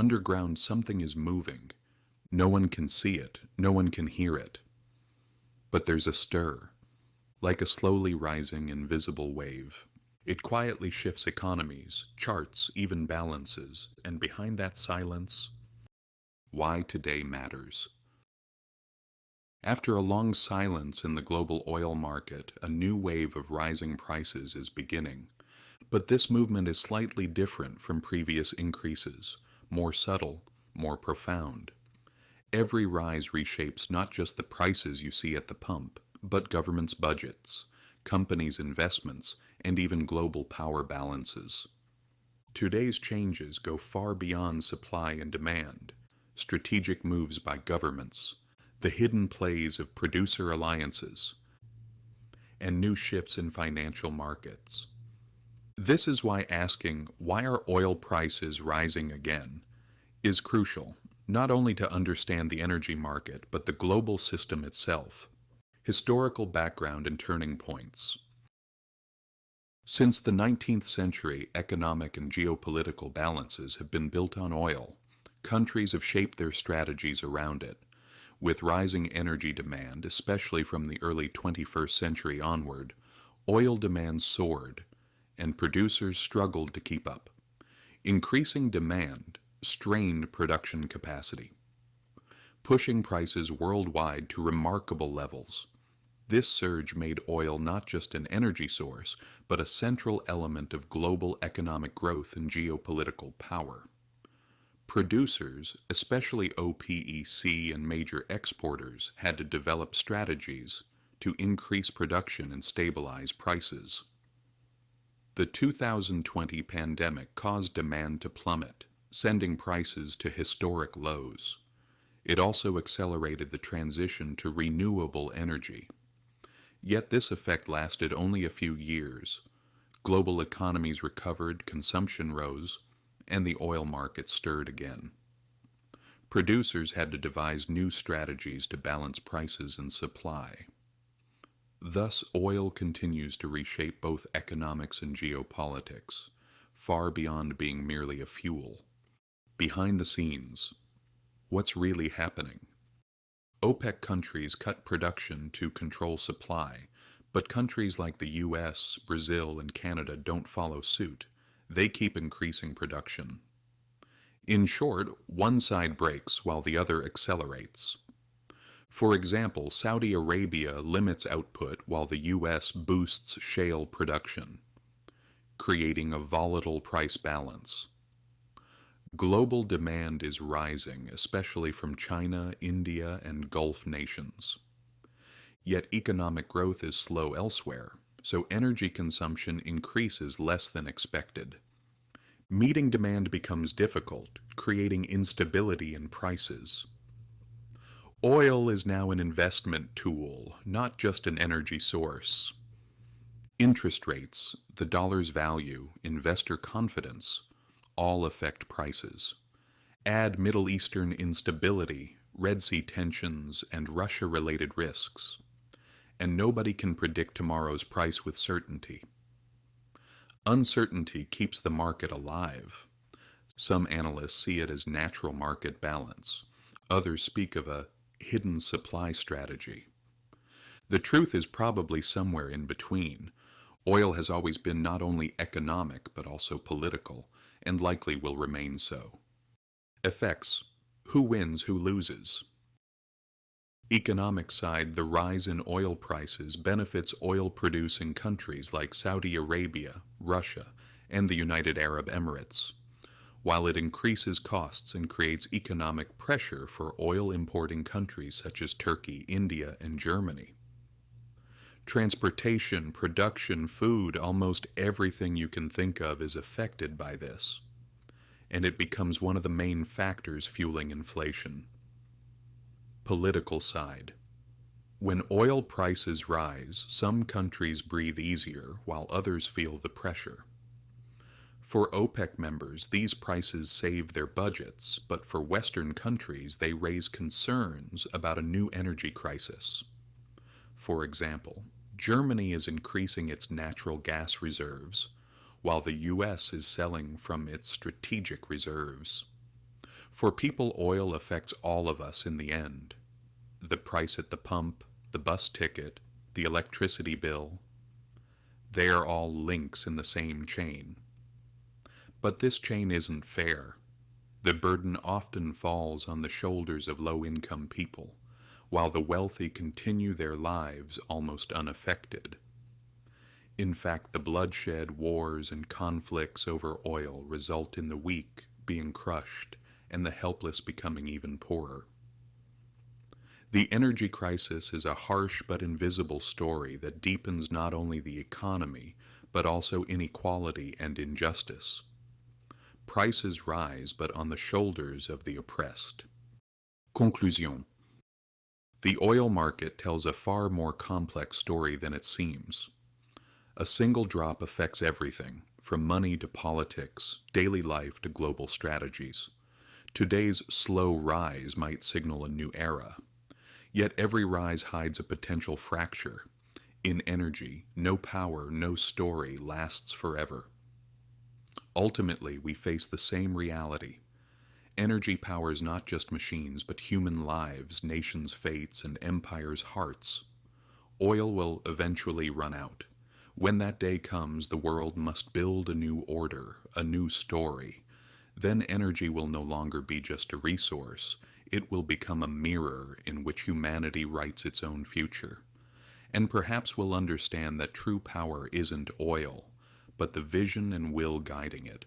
underground something is moving. No one can see it, no one can hear it. But there's a stir, like a slowly rising invisible wave. It quietly shifts economies, charts, even balances, and behind that silence, why today matters. After a long silence in the global oil market, a new wave of rising prices is beginning. But this movement is slightly different from previous increases, more subtle, more profound. Every rise reshapes not just the prices you see at the pump, but governments' budgets, companies' investments, and even global power balances. Today's changes go far beyond supply and demand. Strategic moves by governments, the hidden plays of producer alliances, and new shifts in financial markets. This is why asking, why are oil prices rising again, is crucial, not only to understand the energy market, but the global system itself. Historical background and turning points. Since the 19th century, economic and geopolitical balances have been built on oil. Countries have shaped their strategies around it. With rising energy demand, especially from the early 21st century onward, oil demand soared, and producers struggled to keep up. Increasing demand strained production capacity, pushing prices worldwide to remarkable levels. This surge made oil not just an energy source, but a central element of global economic growth and geopolitical power. Producers, especially OPEC and major exporters, had to develop strategies to increase production and stabilize prices. The 2020 pandemic caused demand to plummet, sending prices to historic lows. It also accelerated the transition to renewable energy. Yet this effect lasted only a few years. Global economies recovered, consumption rose, and the oil market stirred again. Producers had to devise new strategies to balance prices and supply. Thus, oil continues to reshape both economics and geopolitics, far beyond being merely a fuel. Behind the scenes, what's really happening? OPEC countries cut production to control supply, but countries like the US, Brazil, and Canada don't follow suit. They keep increasing production. In short, one side breaks while the other accelerates. For example, Saudi Arabia limits output while the US boosts shale production, creating a volatile price balance. Global demand is rising, especially from China, India, and Gulf nations. Yet economic growth is slow elsewhere, so energy consumption increases less than expected. Meeting demand becomes difficult, creating instability in prices. Oil is now an investment tool, not just an energy source. Interest rates, the dollar's value, investor confidence, all affect prices. Add Middle Eastern instability, Red Sea tensions, and Russia-related risks, and nobody can predict tomorrow's price with certainty. Uncertainty keeps the market alive. Some analysts see it as natural market balance. Others speak of a hidden supply strategy. The truth is probably somewhere in between. Oil has always been not only economic but also political, and likely will remain so. Effects: who wins, who loses? Economic side, the rise in oil prices benefits oil-producing countries like Saudi Arabia, Russia, and the United Arab Emirates, while it increases costs and creates economic pressure for oil-importing countries such as Turkey, India, and Germany. Transportation, production, food, almost everything you can think of is affected by this, and it becomes one of the main factors fueling inflation. Political side. When oil prices rise, some countries breathe easier while others feel the pressure. For OPEC members, these prices save their budgets, but for Western countries, they raise concerns about a new energy crisis. For example, Germany is increasing its natural gas reserves, while the US is selling from its strategic reserves. For people, oil affects all of us in the end. The price at the pump, the bus ticket, the electricity bill, they are all links in the same chain. But this chain isn't fair. The burden often falls on the shoulders of low-income people, while the wealthy continue their lives almost unaffected. In fact, the bloodshed, wars, and conflicts over oil result in the weak being crushed and the helpless becoming even poorer. The energy crisis is a harsh but invisible story that deepens not only the economy, but also inequality and injustice. Prices rise, but on the shoulders of the oppressed. Conclusion. The oil market tells a far more complex story than it seems. A single drop affects everything, from money to politics, daily life to global strategies. Today's slow rise might signal a new era. Yet every rise hides a potential fracture. In energy, no power, no story lasts forever. Ultimately, we face the same reality. Energy powers not just machines, but human lives, nations' fates, and empires' hearts. Oil will eventually run out. When that day comes, the world must build a new order, a new story. Then energy will no longer be just a resource. It will become a mirror in which humanity writes its own future. And perhaps we'll understand that true power isn't oil, but the vision and will guiding it.